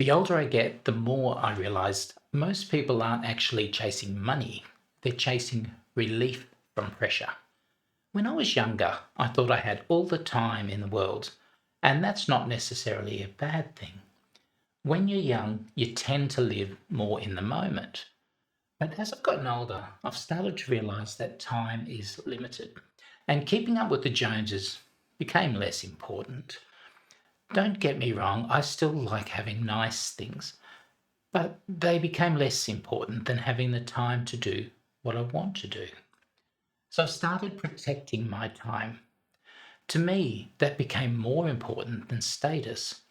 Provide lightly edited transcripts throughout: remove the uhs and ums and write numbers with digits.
The older I get, the more I realized most people aren't actually chasing money, they're chasing relief from pressure. When I was younger, I thought I had all the time in the world, and that's not necessarily a bad thing. When you're young, you tend to live more in the moment. But as I've gotten older, I've started to realize that time is limited, and keeping up with the Joneses became less important. Don't get me wrong, I still like having nice things, but they became less important than having the time to do what I want to do. So I started protecting my time. To me, that became more important than status.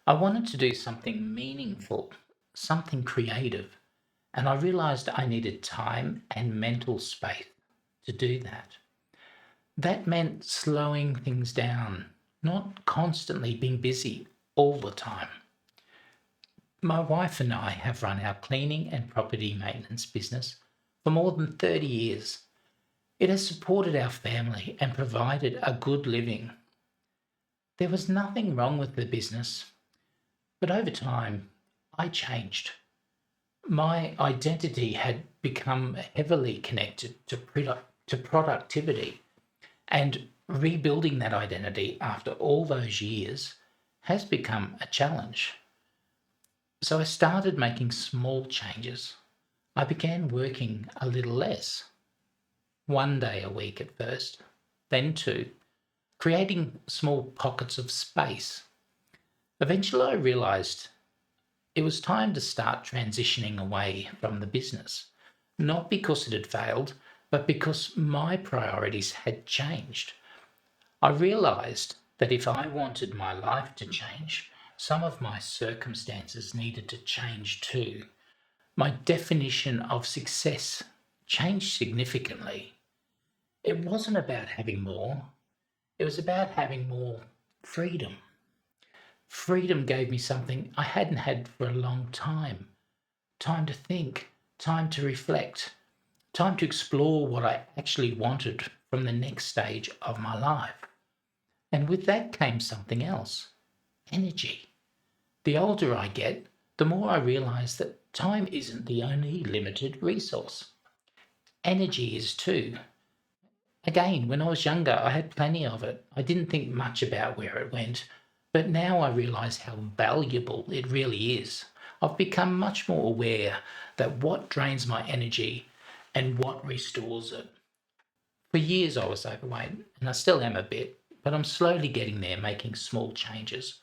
I wanted to do something meaningful, something creative, and I realized I needed time and mental space to do that. That meant slowing things down, not constantly being busy all the time. My wife and I have run our cleaning and property maintenance business for more than 30 years. It has supported our family and provided a good living. There was nothing wrong with the business, but over time, I changed. My identity had become heavily connected to productivity, and rebuilding that identity after all those years has become a challenge. So I started making small changes. I began working a little less, 1 day a week at first, then two, creating small pockets of space. Eventually, I realized it was time to start transitioning away from the business, not because it had failed, but because my priorities had changed. I realized that if I wanted my life to change, some of my circumstances needed to change too. My definition of success changed significantly. It wasn't about having more, it was about having more freedom. Freedom gave me something I hadn't had for a long time: time to think, time to reflect, time to explore what I actually wanted from the next stage of my life. And with that came something else: energy. The older I get, the more I realize that time isn't the only limited resource. Energy is too. Again, when I was younger, I had plenty of it. I didn't think much about where it went, but now I realize how valuable it really is. I've become much more aware that what drains my energy and what restores it. For years, I was overweight, and I still am a bit, but I'm slowly getting there, making small changes.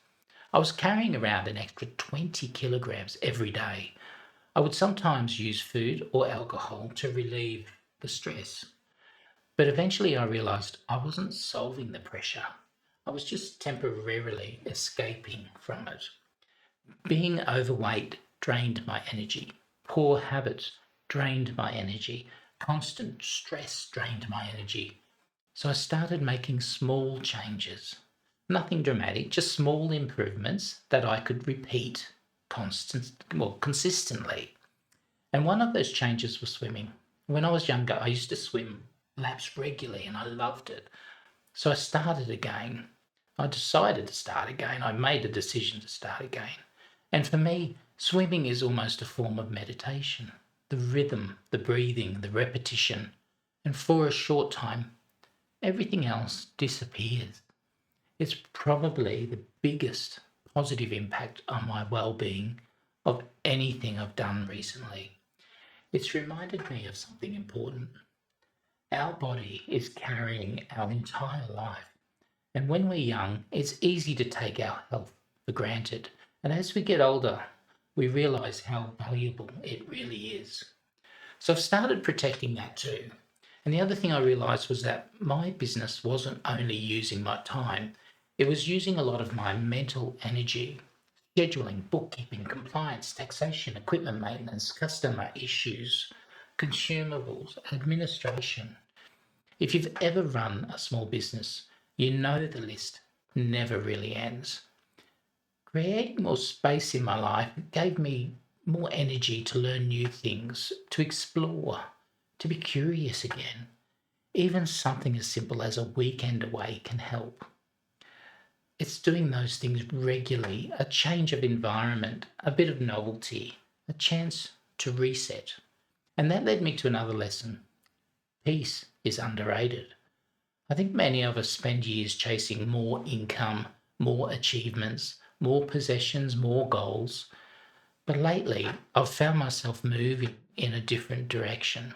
I was carrying around an extra 20 kilograms every day. I would sometimes use food or alcohol to relieve the stress. But eventually I realized I wasn't solving the pressure. I was just temporarily escaping from it. Being overweight drained my energy. Poor habits drained my energy. Constant stress drained my energy. So I started making small changes. Nothing dramatic, just small improvements that I could repeat consistently. And one of those changes was swimming. When I was younger, I used to swim laps regularly and I loved it. So I started again. I decided to start again. I made a decision to start again. And for me, swimming is almost a form of meditation. The rhythm, the breathing, the repetition. And for a short time, everything else disappears. It's probably the biggest positive impact on my well-being of anything I've done recently. It's reminded me of something important. Our body is carrying our entire life, and when we're young, it's easy to take our health for granted. And as we get older, we realize how valuable it really is. So I've started protecting that too. And the other thing I realized was that my business wasn't only using my time, it was using a lot of my mental energy. Scheduling, bookkeeping, compliance, taxation, equipment maintenance, customer issues, consumables, administration. If you've ever run a small business, you know the list never really ends. Creating more space in my life gave me more energy to learn new things, to explore, to be curious again. Even something as simple as a weekend away can help. It's doing those things regularly, a change of environment, a bit of novelty, a chance to reset. And that led me to another lesson. Peace is underrated. I think many of us spend years chasing more income, more achievements, more possessions, more goals. But lately, I've found myself moving in a different direction,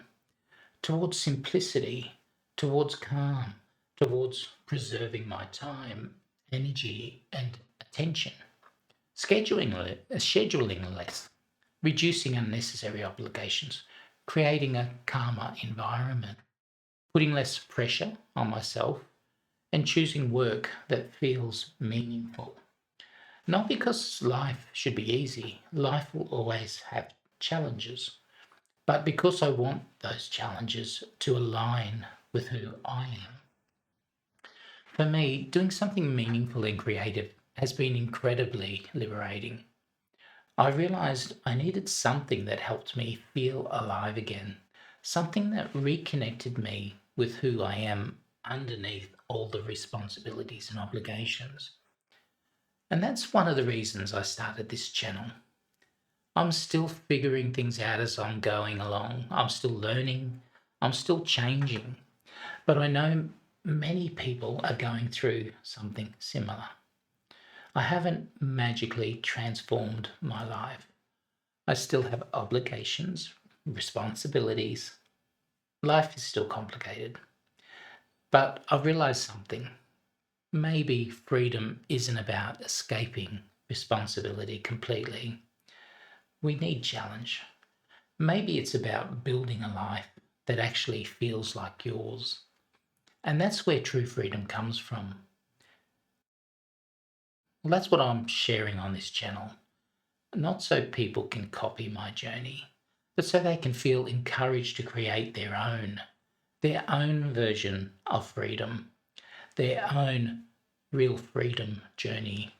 towards simplicity, towards calm, towards preserving my time, energy, and attention, scheduling less, reducing unnecessary obligations, creating a calmer environment, putting less pressure on myself, and choosing work that feels meaningful. Not because life should be easy, life will always have challenges, but because I want those challenges to align with who I am. For me, doing something meaningful and creative has been incredibly liberating. I realized I needed something that helped me feel alive again, something that reconnected me with who I am underneath all the responsibilities and obligations. And that's one of the reasons I started this channel. I'm still figuring things out as I'm going along. I'm still learning. I'm still changing. But I know many people are going through something similar. I haven't magically transformed my life. I still have obligations, responsibilities. Life is still complicated. But I've realized something. Maybe freedom isn't about escaping responsibility completely. We need challenge. Maybe it's about building a life that actually feels like yours. And that's where true freedom comes from. Well, that's what I'm sharing on this channel. Not so people can copy my journey, but so they can feel encouraged to create their own version of freedom, their own real freedom journey.